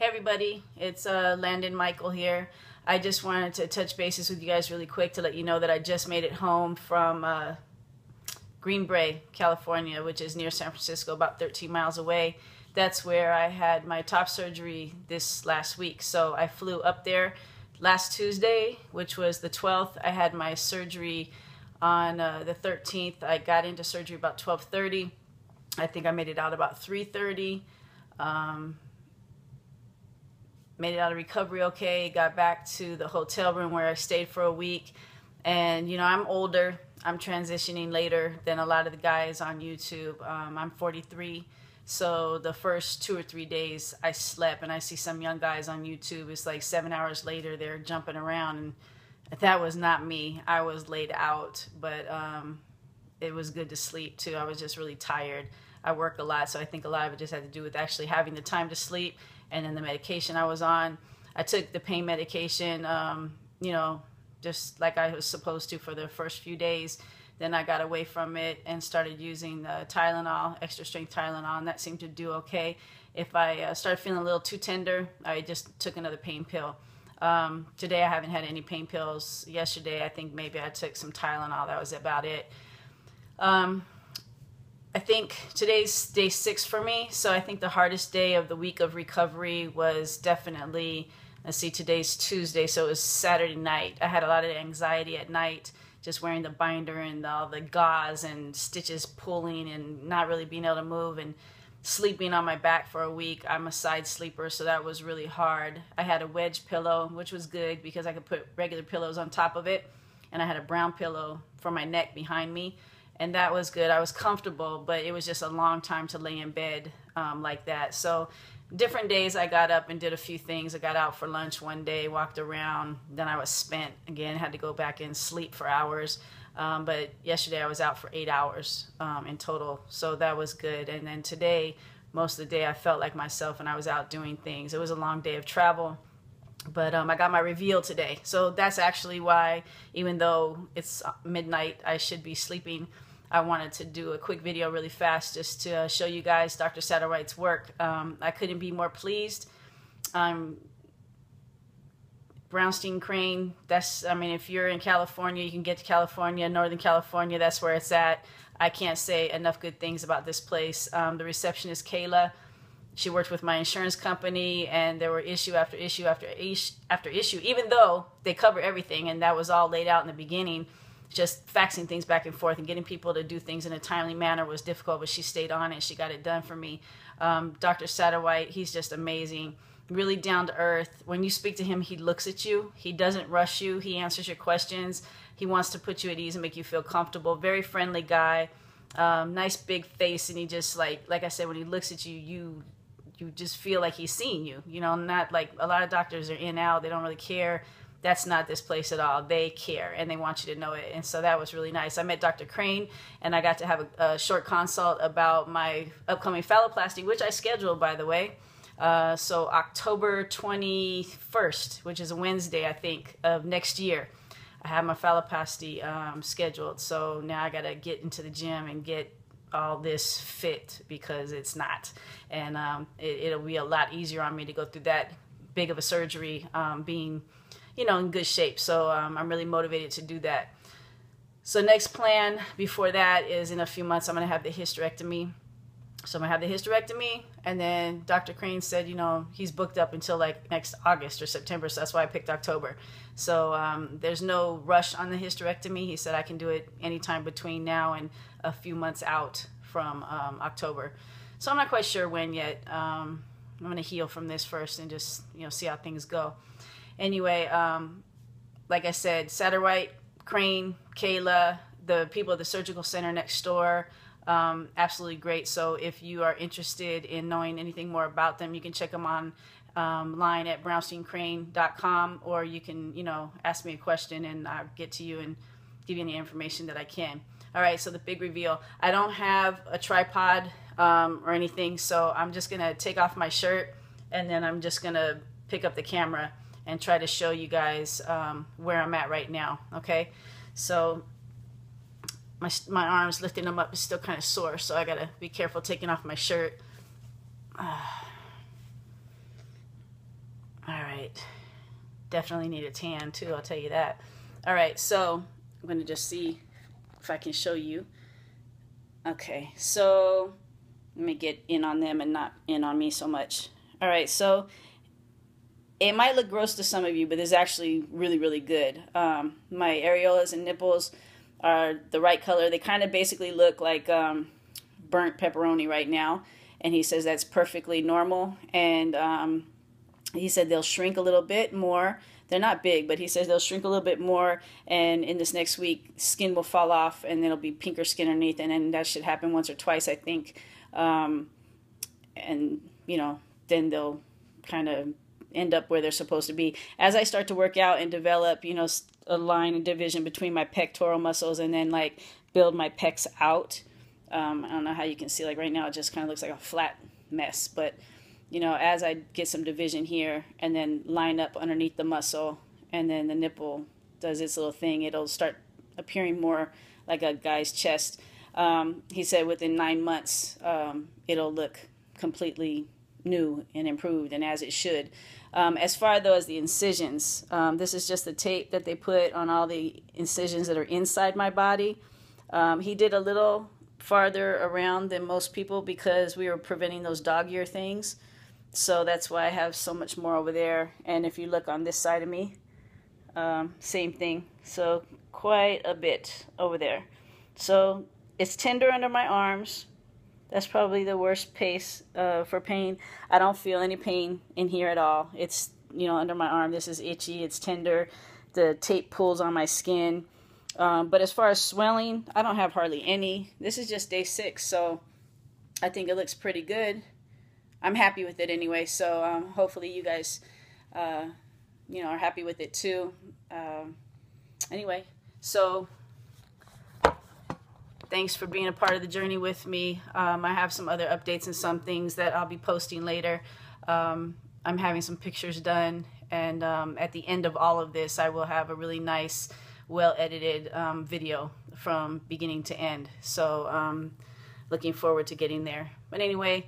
Hey everybody, it's Landon Michael here. I just wanted to touch bases with you guys really quick to let you know that I just made it home from Greenbrae, California, which is near San Francisco, about 13 miles away. That's where I had my top surgery this last week. So I flew up there last Tuesday, which was the 12th. I had my surgery on the 13th. I got into surgery about 12:30. I think I made it out about 3:30. Made it out of recovery okay, got back to the hotel room where I stayed for a week. And, you know, I'm older. I'm transitioning later than a lot of the guys on YouTube. I'm 43. So the first 2 or 3 days I slept, and I see some young guys on YouTube. It's like 7 hours later, they're jumping around. And that was not me. I was laid out, but it was good to sleep too. I was just really tired. I work a lot, so I think a lot of it just had to do with actually having the time to sleep. And then the medication I was on, I took the pain medication, you know, just like I was supposed to for the first few days. Then I got away from it and started using the Tylenol, extra strength Tylenol, and that seemed to do okay. If I started feeling a little too tender, I just took another pain pill. Today I haven't had any pain pills. Yesterday I think maybe I took some Tylenol. That was about it. I think today's day 6 for me, so I think the hardest day of the week of recovery was definitely, let's see, today's Tuesday, so it was Saturday night. I had a lot of anxiety at night, just wearing the binder and all the gauze and stitches pulling and not really being able to move and sleeping on my back for a week. I'm a side sleeper, so that was really hard. I had a wedge pillow, which was good because I could put regular pillows on top of it, and I had a brown pillow for my neck behind me. And that was good. I was comfortable, but it was just a long time to lay in bed like that. So different days I got up and did a few things. I got out for lunch one day, walked around. Then I was spent again, had to go back and sleep for hours. But yesterday I was out for 8 hours in total. So that was good. And then today, most of the day I felt like myself and I was out doing things. It was a long day of travel. But I got my reveal today. So that's actually why, even though it's midnight, I should be sleeping, I wanted to do a quick video really fast just to show you guys Dr. Satterwhite's work. I couldn't be more pleased. Brownstein crane, that's, I mean, if you're in California, you can get to California, Northern California, that's where it's at. I can't say enough good things about this place. The receptionist, Kayla, she worked with my insurance company, and there were issue after issue after issue, even though they cover everything, and that was all laid out in the beginning. Just faxing things back and forth and getting people to do things in a timely manner was difficult, but she stayed on it. She got it done for me. Dr. Satterwhite, he's just amazing. Really down to earth. When you speak to him, he looks at you. He doesn't rush you. He answers your questions. He wants to put you at ease and make you feel comfortable. Very friendly guy. Nice big face, and he just, like I said, when he looks at you, you just feel like he's seeing you. You know, not like a lot of doctors are in out. They don't really care. That's not this place at all. They care, and they want you to know it. And so that was really nice. I met Dr. Crane, and I got to have a short consult about my upcoming phalloplasty, which I scheduled, by the way. So October 21st, which is a Wednesday, I think, of next year, I have my phalloplasty scheduled. So now I got to get into the gym and get all this fit, because it's not. And it'll be a lot easier on me to go through that big of a surgery being, you know, in good shape. So I'm really motivated to do that. So next plan before that is in a few months, I'm going to have the hysterectomy. So I'm going to have the hysterectomy, and then Dr. Crane said, you know, he's booked up until like next August or September, so that's why I picked October. So there's no rush on the hysterectomy. He said I can do it anytime between now and a few months out from October. So I'm not quite sure when yet. I'm going to heal from this first and just, you know, see how things go. Anyway, like I said, Satterwhite, Crane, Kayla, the people at the surgical center next door, absolutely great. So if you are interested in knowing anything more about them, you can check them on line at brownsteincrane.com, or you can, you know, ask me a question and I'll get to you and give you any information that I can. All right, so the big reveal. I don't have a tripod or anything, so I'm just going to take off my shirt, and then I'm just going to pick up the camera and try to show you guys where I'm at right now, okay? So my arms, lifting them up, is still kind of sore, so I got to be careful taking off my shirt. right. Definitely need a tan too, I'll tell you that. All right, so I'm going to just see if I can show you. Okay, so let me get in on them and not in on me so much. All right, so it might look gross to some of you, but it's actually really, really good. My areolas and nipples are the right color. They kind of basically look like burnt pepperoni right now. And he says that's perfectly normal. And he said they'll shrink a little bit more. They're not big, but he says they'll shrink a little bit more. And in this next week, skin will fall off and it'll be pinker skin underneath. And then that should happen once or twice, I think. And, you know, then they'll kind of end up where they're supposed to be. As I start to work out and develop, you know, a line and division between my pectoral muscles and then like build my pecs out. I don't know how you can see, like right now it just kind of looks like a flat mess, but you know, as I get some division here and then line up underneath the muscle and then the nipple does its little thing, it'll start appearing more like a guy's chest. He said within 9 months, it'll look completely new and improved, and as it should. As far though as the incisions, this is just the tape that they put on all the incisions that are inside my body. He did a little farther around than most people because we were preventing those dog ear things. So that's why I have so much more over there. And if you look on this side of me, same thing. So quite a bit over there. So it's tender under my arms. That's probably the worst place for pain. I don't feel any pain in here at all. It's, you know, under my arm. This is itchy. It's tender. The tape pulls on my skin. But as far as swelling, I don't have hardly any. This is just day 6, so I think it looks pretty good. I'm happy with it anyway, so hopefully you guys, you know, are happy with it too. Anyway, so thanks for being a part of the journey with me. I have some other updates and some things that I'll be posting later. I'm having some pictures done, and at the end of all of this, I will have a really nice, well-edited video from beginning to end. So looking forward to getting there. But anyway,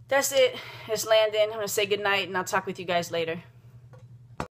that's it. It's Landon. I'm going to say goodnight, and I'll talk with you guys later.